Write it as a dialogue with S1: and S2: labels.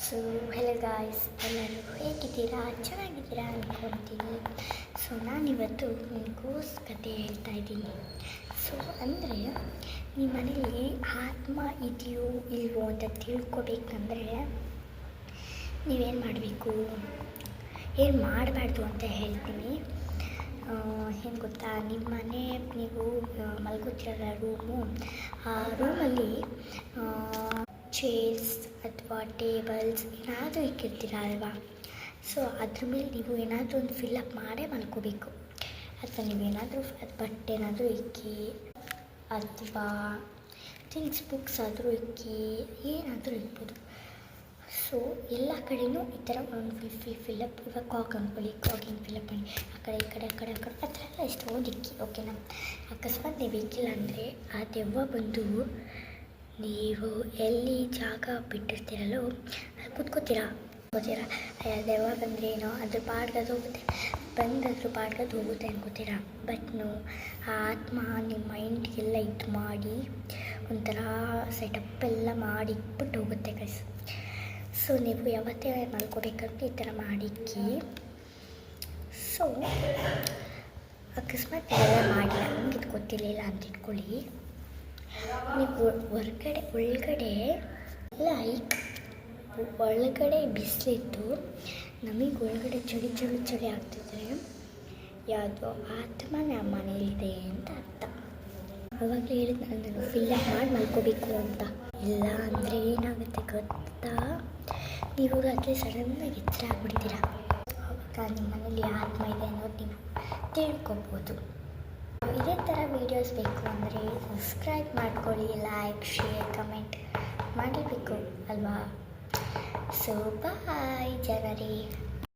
S1: So hello guys, ಎಲ್ಲರೂ ಹೇಗಿದ್ದೀರಾ? ಚೆನ್ನಾಗಿದ್ದೀರಾ ಅಂದ್ಕೊಳ್ತೀನಿ. ಸೊ ನಾನಿವತ್ತು ನಿಮಗೋಸ್ ಕತೆ ಹೇಳ್ತಾ ಇದ್ದೀನಿ. ಸೊ ಅಂದರೆ ನಿಮ್ಮ ಮನೇಲಿ ಆತ್ಮ ಇದೆಯೋ ಇಲ್ವೋ ಅಂತ ತಿಳ್ಕೊಬೇಕಂದ್ರೆ ನೀವೇನು ಮಾಡಬೇಕು, ಏನು ಮಾಡಬಾರ್ದು ಅಂತ ಹೇಳ್ತೀನಿ. ಏನು ಗೊತ್ತಾ, ನಿಮ್ಮ ಮನೆ ನೀವು ಮಲ್ಗೋತಿರಲ್ಲ ರೂಮು, ಆ ರೂಮಲ್ಲಿ ಚೇರ್ಸ್ ಅಥವಾ ಟೇಬಲ್ಸ್ ಏನಾದರೂ ಇಕ್ಕಿರ್ತೀರ ಅಲ್ವಾ. ಸೊ ಅದ್ರ ಮೇಲೆ ನೀವು ಏನಾದರೂ ಒಂದು ಫಿಲ್ಲಪ್ ಮಾಡೇ ಮಲ್ಕೋಬೇಕು. ಅಥವಾ ನೀವೇನಾದರೂ ಬಟ್ಟೆ ಏನಾದರೂ ಇಕ್ಕಿ ಅಥವಾ ಥಿಂಗ್ಸ್ ಬುಕ್ಸ್ ಆದರೂ ಇಕ್ಕಿ ಏನಾದರೂ ಇಕ್ಬೋದು. ಸೊ ಎಲ್ಲ ಕಡೆಯೂ ಈ ಥರ ಒಂದು ಫಿಲ್ಲಪ್, ಇವಾಗ ಕಾಕ್ ಅಂದ್ಕೊಳ್ಳಿ, ಕಾಕಿಂಗ್ ಫಿಲ್ಲಪ್ ಮಾಡಿ ಆ ಕಡೆ ಈ ಕಡೆ ಆ ಥರ ಎಲ್ಲ ಎಷ್ಟೊಂದು ಇಕ್ಕಿ. ಓಕೆನಾ? ಅಕಸ್ಮಾತ್ ನೀವು ಇಕ್ಕಿಲ್ಲ ಅಂದರೆ ಆ ದೆವ್ವ ಬಂದು ನೀವು ಎಲ್ಲಿ ಜಾಗ ಬಿಟ್ಟಿರ್ತೀರಲ್ಲೋ ಅಲ್ಲಿ ಕೂತ್ಕೋತೀರಾ. ದೆವ್ವ ಬಂದ್ರೇನೋ ಅದ್ರ ಪಾಡ್ಗದು ಹೋಗುತ್ತೆ, ಬಂದದ್ರ ಪಾಡ್ಗದು ಹೋಗುತ್ತೆ ಅನ್ಕೋತೀರಾ. ಬಟ್ ಆ ಆತ್ಮ ನಿಮ್ಮ ಮೈಂಡ್ಗೆಲ್ಲ ಇದು ಮಾಡಿ ಒಂಥರ ಸೆಟಪ್ ಎಲ್ಲ ಮಾಡಿ ಇಟ್ಬಿಟ್ಟು ಹೋಗುತ್ತೆ ಗೈಸ್. ಸೊ ನೀವು ಯಾವತ್ತೇ ಮಲ್ಕೋಬೇಕಂತ ಈ ಥರ ಮಾಡಿಕ್ಕಿ. ಸೊ ಅಕಸ್ಮಾತ್ ಎಲ್ಲ ಮಾಡಿಲ್ಲ, ನಮ್ಗೆ ಇದು ಗೊತ್ತಿರಲಿಲ್ಲ ಅಂತ ಇಟ್ಕೊಳ್ಳಿ. ನೀವು ಒಳಗಡೆ ಲೈಕ್ ಒಳಗಡೆ ಬಿಸಿಲಿತ್ತು, ನಮಗೆ ಒಳಗಡೆ ಚಳಿ ಆಗ್ತಿದ್ರೆ ಯಾವುದೋ ಆತ್ಮ ನಮ್ಮ ಮನೇಲಿದೆ ಅಂತ ಅರ್ಥ. ಅವಾಗಲೇ ಹೇಳಿದ ನಾನು ಫಿಲ್ಲಪ್ ಮಾಡಿ ಮಲ್ಕೋಬೇಕು ಅಂತ. ಇಲ್ಲ ಅಂದರೆ ಏನಾಗುತ್ತೆ ಗೊತ್ತಾ, ನೀವು ರಾತ್ರಿ ಸಡನ್ನಾಗಿ ಎಚ್ಚರ ಆಗ್ಬಿಡ್ತೀರಾ. ಅವಾಗ ನಿಮ್ಮ ಮನೇಲಿ ಆತ್ಮ ಇದೆ ಅನ್ನೋದು ನೀವು ತಿಳ್ಕೊಬೋದು. ಇದೇ ಥರ ವೀಡಿಯೋಸ್ ಬೇಕು ಅಂದರೆ ಸಬ್ಸ್ಕ್ರೈಬ್ ಮಾಡ್ಕೊಳ್ಳಿ, ಲೈಕ್, ಶೇರ್, ಕಮೆಂಟ್ ಮಾಡಬೇಕು ಅಲ್ವಾ. ಸೊ ಬಾಯ್ ಜನರೇ.